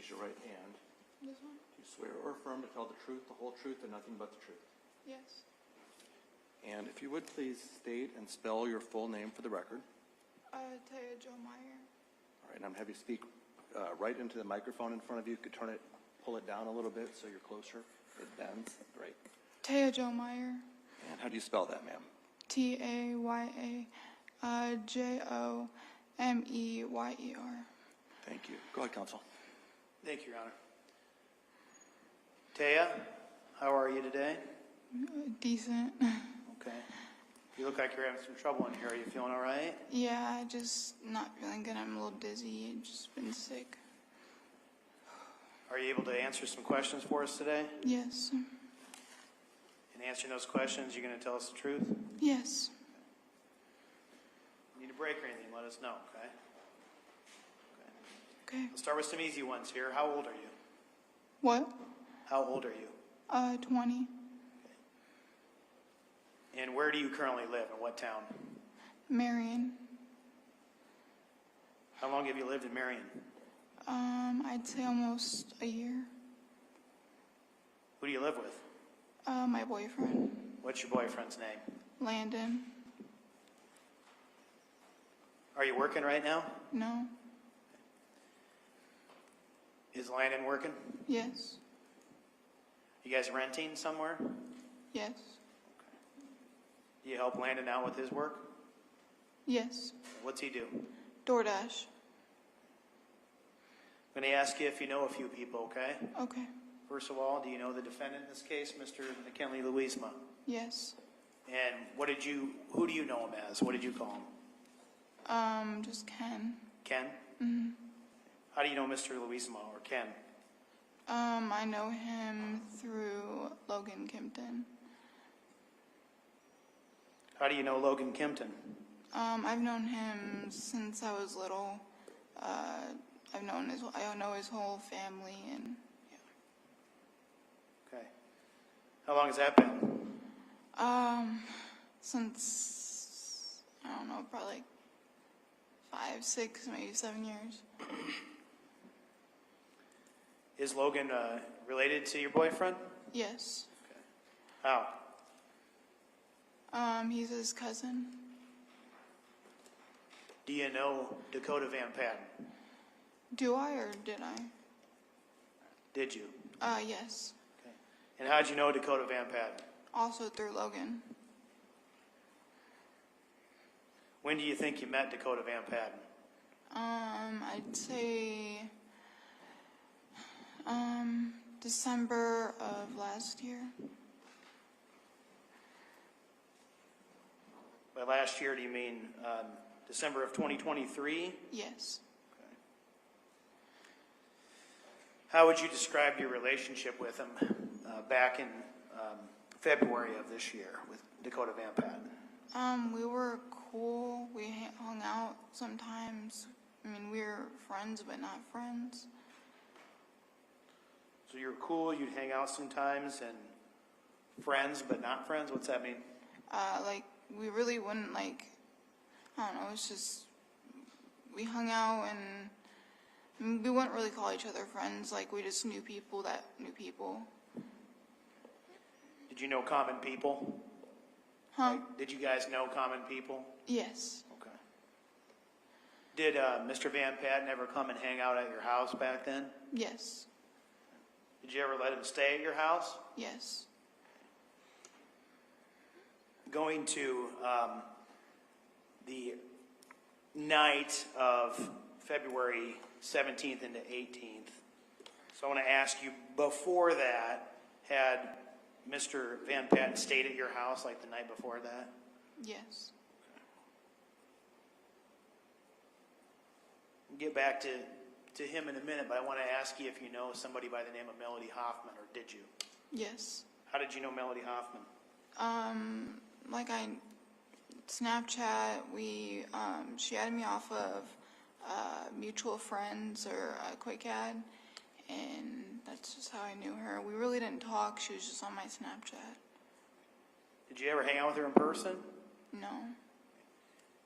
raise your right hand. This one? Do you swear or affirm to tell the truth, the whole truth, and nothing but the truth? Yes. And if you would please state and spell your full name for the record. Taya Jo Meyer. All right, and I'm going to have you speak right into the microphone in front of you. You could pull it down a little bit so you're closer. It bends. Great. Taya Jo Meyer. And how do you spell that, ma'am? Taya-Jomeyer. Thank you. Go ahead, counsel. Thank you, Your Honor. Taya, how are you today? Decent. Okay. You look like you're having some trouble in here. Are you feeling all right? Yeah, just not feeling good. I'm a little dizzy. I've just been sick. Are you able to answer some questions for us today? Yes. In answering those questions, you're going to tell us the truth? Yes. Need a break or anything, let us know, okay? Okay. Let's start with some easy ones here. How old are you? What? How old are you? 20. And where do you currently live? In what town? Marion. How long have you lived in Marion? I'd say almost a year. Who do you live with? My boyfriend. What's your boyfriend's name? Landon. Are you working right now? No. Is Landon working? Yes. You guys renting somewhere? Yes. Do you help Landon out with his work? Yes. What's he do? DoorDash. I'm going to ask you if you know a few people, okay? Okay. First of all, do you know the defendant in this case, Mr. McKinley Louisma? Yes. And who do you know him as? What did you call him? Just Ken. Ken? Mm-hmm. How do you know Mr. Louisma or Ken? I know him through Logan Kimpton. How do you know Logan Kimpton? I've known him since I was little. I know his whole family, and yeah. Okay. How long has that been? Since, I don't know, probably like 5, 6, maybe 7 years. Is Logan related to your boyfriend? Yes. Okay. How? He's his cousin. Do you know Dakota Van Patten? Do I, or did I? Did you? Yes. Okay. And how'd you know Dakota Van Patten? Also through Logan. When do you think you met Dakota Van Patten? I'd say, December of last year. By last year, do you mean December of 2023? Yes. Okay. How would you describe your relationship with him back in February of this year with Dakota Van Patten? We were cool. We hung out sometimes. I mean, we were friends, but not friends. So you were cool, you'd hang out sometimes, and friends, but not friends? What's that mean? We really wouldn't, I don't know, it's just, we hung out, and we wouldn't really call each other friends. We just knew people that knew people. Did you know common people? Huh? Did you guys know common people? Yes. Okay. Did Mr. Van Patten ever come and hang out at your house back then? Yes. Did you ever let him stay at your house? Yes. Going to the night of February 17th into 18th. So I want to ask you, before that, had Mr. Van Patten stayed at your house like the night before that? Yes. We'll get back to him in a minute, but I want to ask you if you know somebody by the name of Melody Hoffmanin, or did you? Yes. How did you know Melody Hoffmanin? Snapchat, she added me off of mutual friends or a quick ad, and that's just how I knew her. We really didn't talk. She was just on my Snapchat. Did you ever hang out with her in person? No.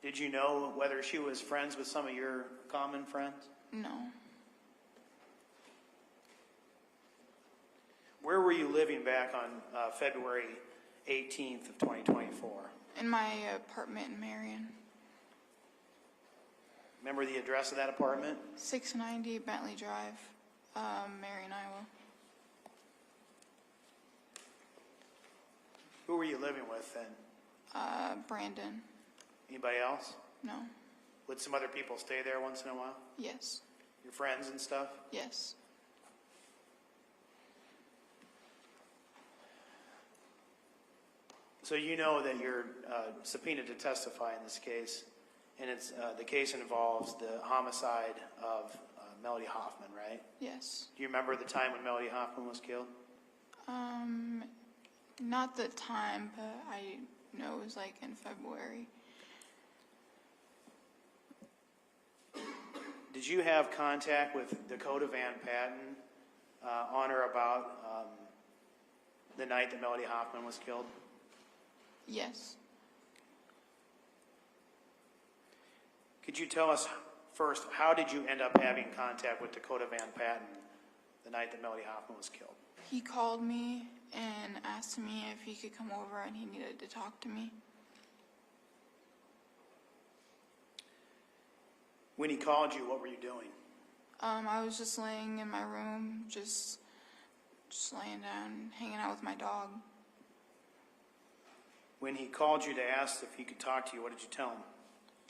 Did you know whether she was friends with some of your common friends? No. Where were you living back on February 18th of 2024? In my apartment in Marion. Remember the address of that apartment? 690 Bentley Drive, Marion, Iowa. Who were you living with then? Brandon. Anybody else? No. Would some other people stay there once in a while? Yes. Your friends and stuff? Yes. So you know that you're subpoenaed to testify in this case, and it's the case involves the homicide of Melody Hoffmanin, right? Yes. Do you remember the time when Melody Hoffmanin was killed? Not the time, but I know it was like in February. Did you have contact with Dakota Van Patten on or about the night that Melody Hoffmanin was killed? Yes. Could you tell us first, how did you end up having contact with Dakota Van Patten the night that Melody Hoffmanin was killed? He called me and asked me if he could come over and he needed to talk to me. When he called you, what were you doing? I was just laying in my room, just laying down, hanging out with my dog. When he called you to ask if he could talk to you, what did you tell him?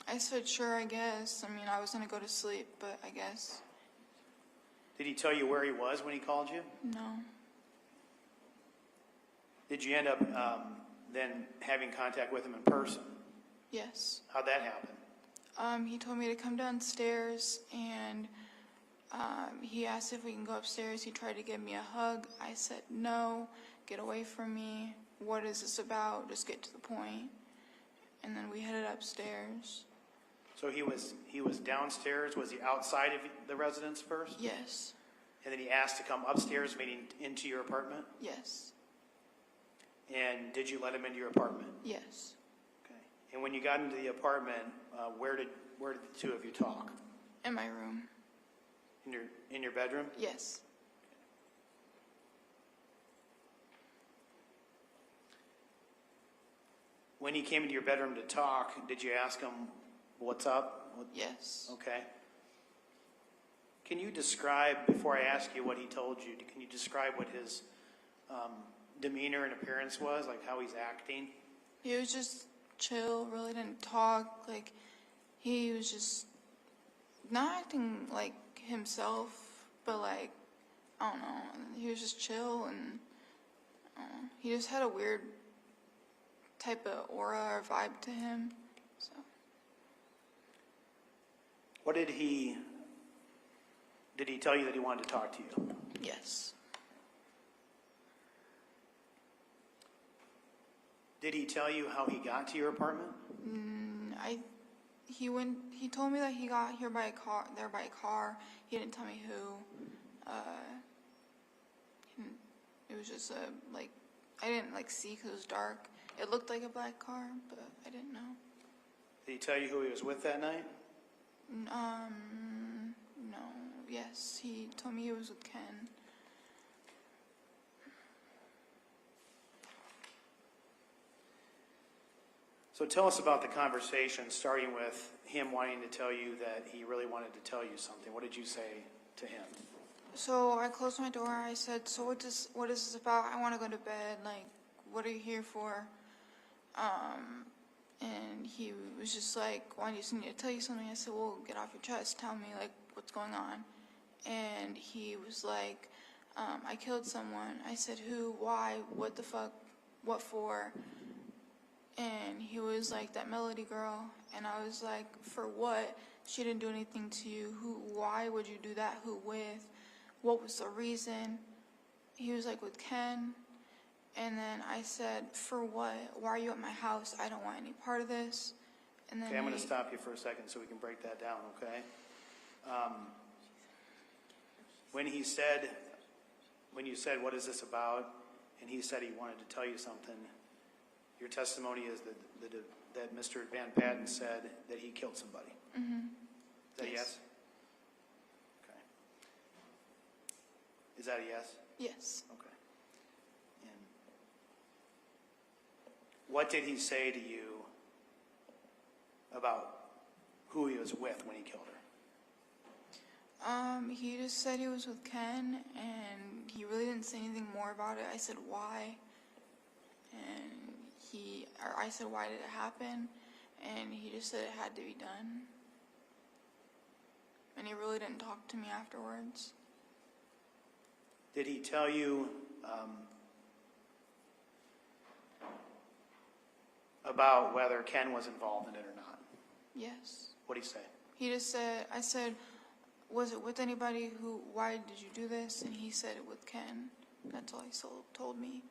I said, sure, I guess. I mean, I was going to go to sleep, but I guess. Did he tell you where he was when he called you? No. Did you end up then having contact with him in person? Yes. How'd that happen? He told me to come downstairs, and he asked if we can go upstairs. He tried to give me a hug. I said, no, get away from me. What is this about? Just get to the point. And then we headed upstairs. So he was downstairs. Was he outside of the residence first? Yes. And then he asked to come upstairs, meaning into your apartment? Yes. And did you let him into your apartment? Yes. Okay. And when you got into the apartment, where did the two of you talk? In my room. In your bedroom? Yes. When he came into your bedroom to talk, did you ask him what's up? Yes. Okay. Can you describe, before I ask you what he told you, can you describe what his demeanor and appearance was, like how he's acting? He was just chill, really didn't talk. Like, he was just not acting like himself, but like, I don't know. He was just chill, and he just had a weird type of aura or vibe to him. So. What did he tell you that he wanted to talk to you? Yes. Did he tell you how he got to your apartment? He told me that he got here by a car. He didn't tell me who. It was just I didn't see because it was dark. It looked like a black car, but I didn't know. Did he tell you who he was with that night? No. Yes, he told me he was with Ken. So tell us about the conversation, starting with him wanting to tell you that he really wanted to tell you something. What did you say to him? So I closed my door. I said, so what is this about? I want to go to bed. Like, what are you here for? And he was just like, well, I just need to tell you something. I said, well, get off your chest. Tell me, like, what's going on? And he was like, I killed someone. I said, who, why, what the fuck, what for? And he was like, that Melody girl. And I was like, for what? She didn't do anything to you. Who, why would you do that? Who with? What was the reason? He was like, with Ken. And then I said, for what? Why are you at my house? I don't want any part of this. And then Okay, I'm going to stop you for a second so we can break that down, okay? When you said, what is this about? And he said he wanted to tell you something. Your testimony is that Mr. Van Patten said that he killed somebody. Mm-hmm. Is that a yes? Okay. Is that a yes? Yes. Okay. What did he say to you about who he was with when he killed her? He just said he was with Ken, and he really didn't say anything more about it. I said, why? And I said, why did it happen? And he just said it had to be done. And he really didn't talk to me afterwards. Did he tell you about whether Ken was involved in it or not? Yes. What did he say? He just said, I said, was it with anybody why did you do this? And he said it with Ken. That's all he told me.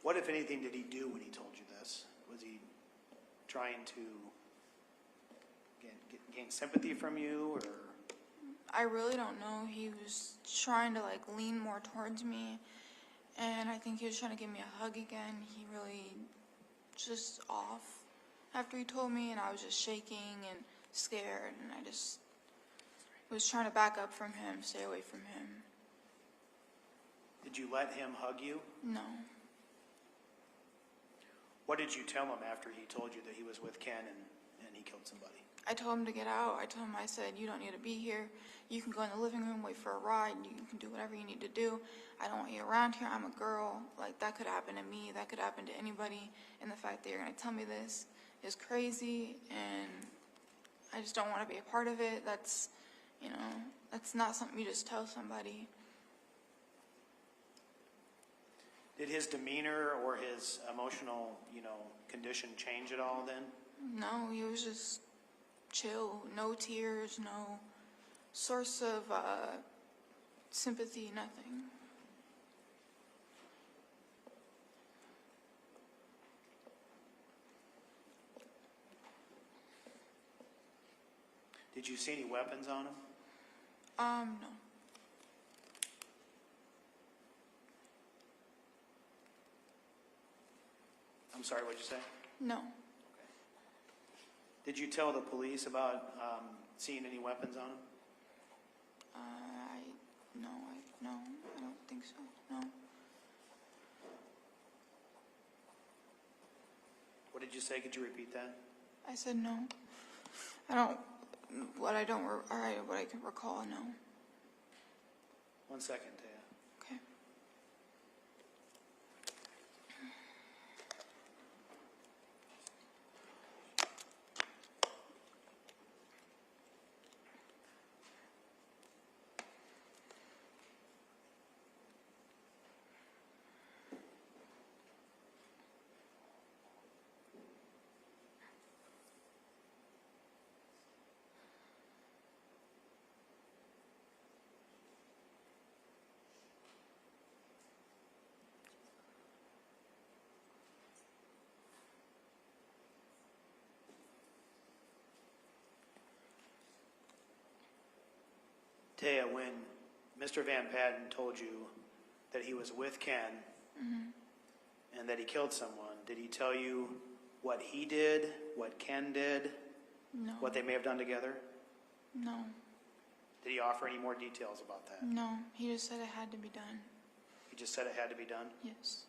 What, if anything, did he do when he told you this? Was he trying to gain sympathy from you, or? I really don't know. He was trying to like lean more towards me, and I think he was trying to give me a hug again. He really just off after he told me, and I was just shaking and scared, and I just was trying to back up from him, stay away from him. Did you let him hug you? No. What did you tell him after he told you that he was with Ken and he killed somebody? I told him to get out. I said, you don't need to be here. You can go in the living room, wait for a ride. You can do whatever you need to do. I don't want you around here. I'm a girl. Like, that could happen to me. That could happen to anybody. And the fact that you're going to tell me this is crazy. And I just don't want to be a part of it. That's, that's not something you just tell somebody. Did his demeanor or his emotional, condition change at all then? No, he was just chill. No tears, no source of sympathy, nothing. Did you see any weapons on him? No. I'm sorry, what'd you say? No. Did you tell the police about seeing any weapons on him? No, I don't think so. No. What did you say? Could you repeat that? I said no. What I can recall, no. 1 second, Taya. Okay. Taya, when Mr. Van Patten told you that he was with Ken and that he killed someone, did he tell you what he did, what Ken did, No. what they may have done together? No. Did he offer any more details about that? No. He just said it had to be done. He just said it had to be done? Yes.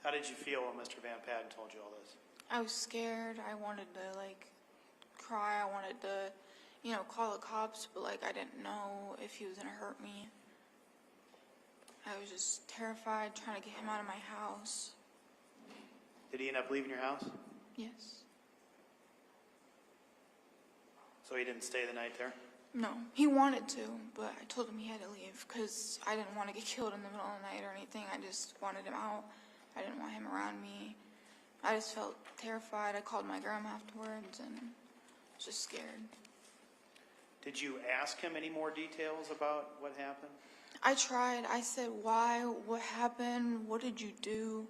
How did you feel when Mr. Van Patten told you all this? I was scared. I wanted to cry. I wanted to, call the cops, but I didn't know if he was gonna hurt me. I was just terrified, trying to get him out of my house. Did he end up leaving your house? Yes. So he didn't stay the night there? No, he wanted to, but I told him he had to leave because I didn't want to get killed in the middle of the night or anything. I just wanted him out. I didn't want him around me. I just felt terrified. I called my grandma afterwards and was just scared. Did you ask him any more details about what happened? I tried. I said, why? What happened? What did you do?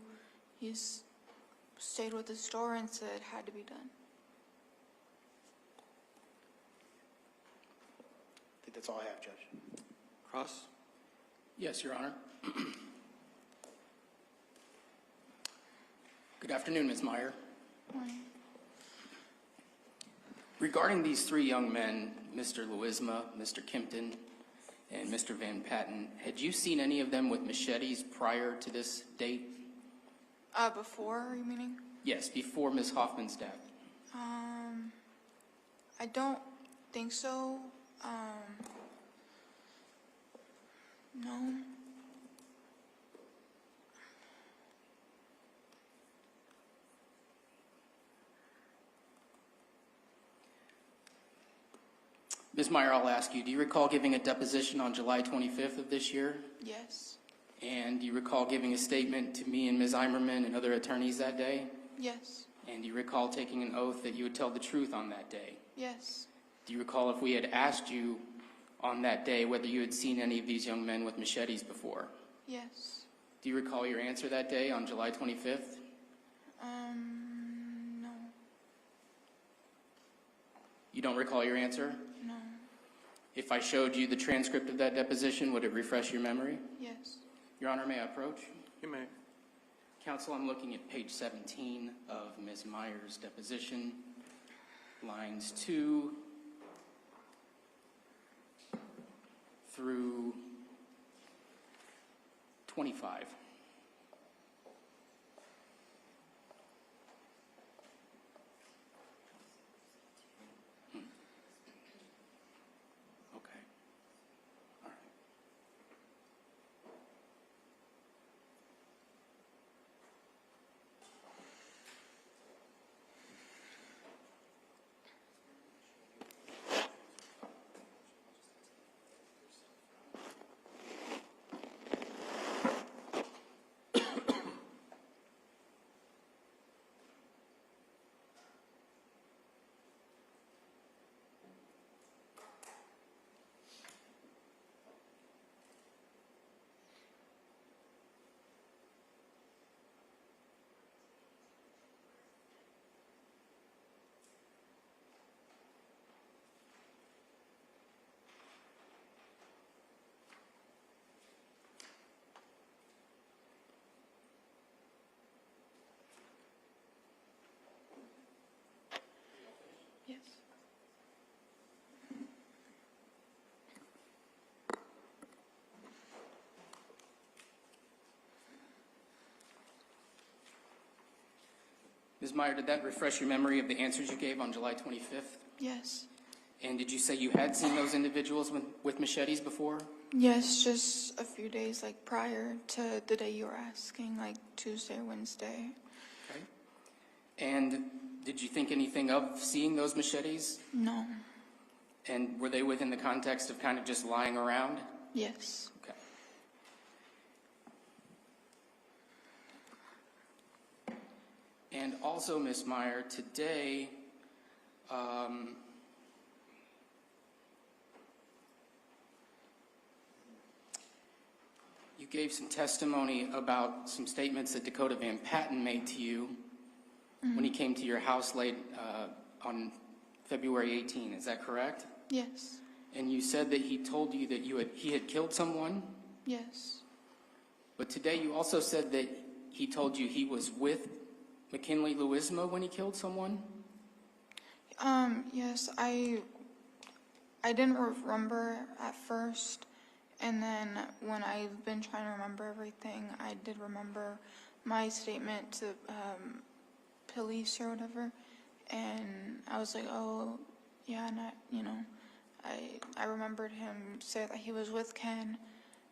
He stayed with the store and said it had to be done. That's all I have, Judge. Cross? Yes, Your Honor. Good afternoon, Ms. Meyer. Morning. Regarding these three young men, Mr. Louisma, Mr. Kimpton, and Mr. Van Patten, had you seen any of them with machetes prior to this date? Before, are you meaning? Yes, before Ms. Hoffman's death. I don't think so. No. Ms. Meyer, I'll ask you, do you recall giving a deposition on July 25th of this year? Yes. And do you recall giving a statement to me and Ms. Eimerman and other attorneys that day? Yes. And do you recall taking an oath that you would tell the truth on that day? Yes. Do you recall if we had asked you on that day whether you had seen any of these young men with machetes before? Yes. Do you recall your answer that day on July 25th? No. You don't recall your answer? No. If I showed you the transcript of that deposition, would it refresh your memory? Yes. Your Honor, may I approach? You may. Counsel, I'm looking at page 17 of Ms. Meyer's deposition, lines 2 through 25. Okay. All right. Yes. Ms. Meyer, did that refresh your memory of the answers you gave on July 25th? Yes. And did you say you had seen those individuals with machetes before? Yes, just a few days like prior to the day you were asking, like Tuesday or Wednesday. Okay. And did you think anything of seeing those machetes? No. And were they within the context of kind of just lying around? Yes. Okay. And also, Ms. Meyer, today, you gave some testimony about some statements that Dakota Van Patten made to you when he came to your house late on February 18. Is that correct? Yes. And you said that he told you that he had killed someone, Yes. but today you also said that he told you he was with McKinley Louisma when he killed someone? Yes, I didn't remember at first, and then when I've been trying to remember everything, I did remember my statement to police or whatever, and I was like, oh, yeah, not, you know, I remembered him say that he was with Ken,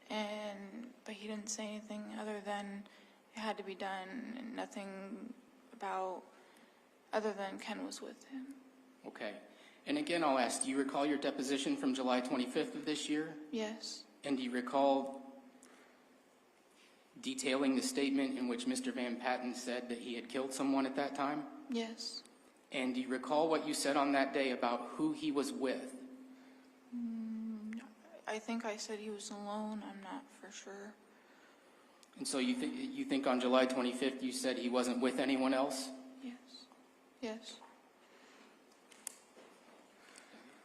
but he didn't say anything other than it had to be done, and nothing about other than Ken was with him. Okay. And again, I'll ask, do you recall your deposition from July 25th of this year? Yes. And do you recall detailing the statement in which Mr. Van Patten said that he had killed someone at that time? Yes. And do you recall what you said on that day about who he was with? I think I said he was alone. I'm not for sure. And so you think on July 25th you said he wasn't with anyone else? Yes. Yes.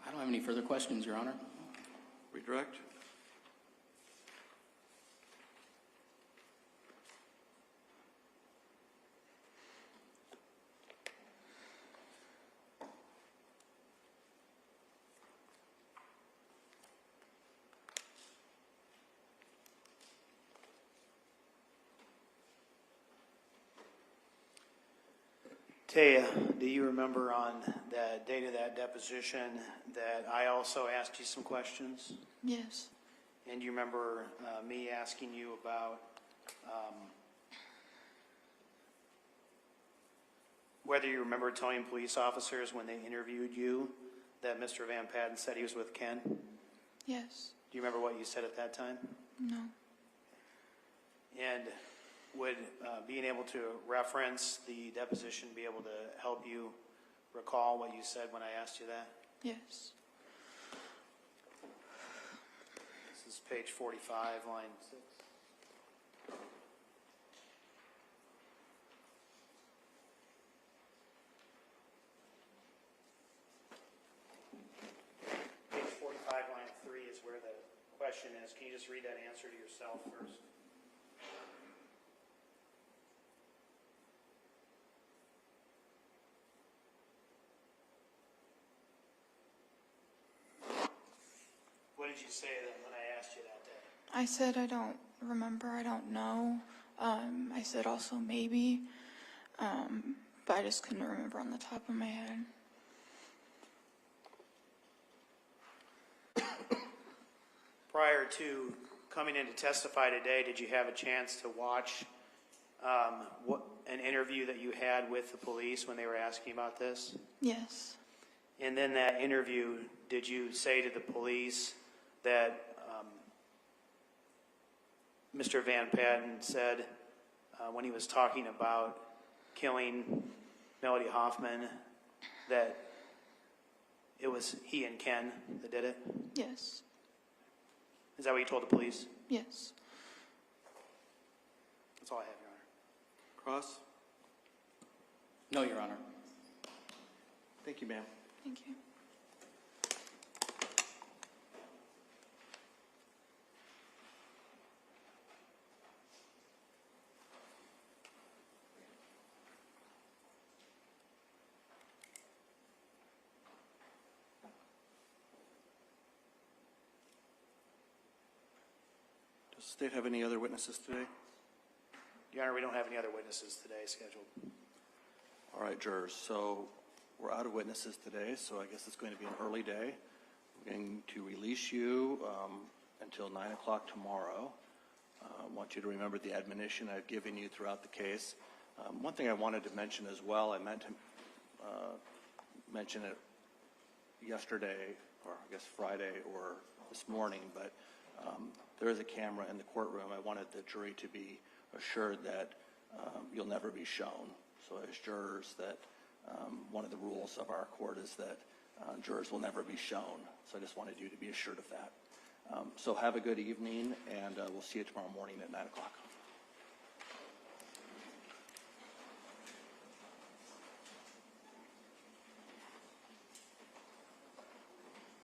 I don't have any further questions, Your Honor. Redirect. Taya, do you remember on the date of that deposition that I also asked you some questions? Yes. And do you remember me asking you about whether you remember telling police officers when they interviewed you that Mr. Van Patten said he was with Ken? Do Yes. you remember what you said at that time? No. And would being able to reference the deposition be able to help you recall what you said when I asked you that? Yes. This is page 45, line 6. Page 45, line 3 is where the question is. Can you just read that answer to yourself first? What did you say then when I asked you that day? I said I don't remember, I don't know. I said also maybe, but I just couldn't remember on the top of my head. Prior to coming in to testify today, did you have a chance to watch an interview that you had with the police when they were asking about this? Yes. And then that interview, did you say to the police that Mr. Van Patten said when he was talking about killing Melody Hoffmanin that it was he and Ken that did it? Yes. Is that what you told the police? Yes. That's all I have, Your Honor. Cross. No, Your Honor. Thank you, ma'am. Thank you. Does the state have any other witnesses today? Your Honor, we don't have any other witnesses today scheduled. All right, jurors. So we're out of witnesses today, so I guess it's going to be an early day. We're going to release you until 9 o'clock tomorrow. I want you to remember the admonition I've given you throughout the case. One thing I wanted to mention as well, I meant to mention it yesterday, or I guess Friday or this morning, but there is a camera in the courtroom. I wanted the jury to be assured that you'll never be shown. So as jurors, that one of the rules of our court is that jurors will never be shown. So I just wanted you to be assured of that. So have a good evening, and we'll see you tomorrow morning at 9 o'clock.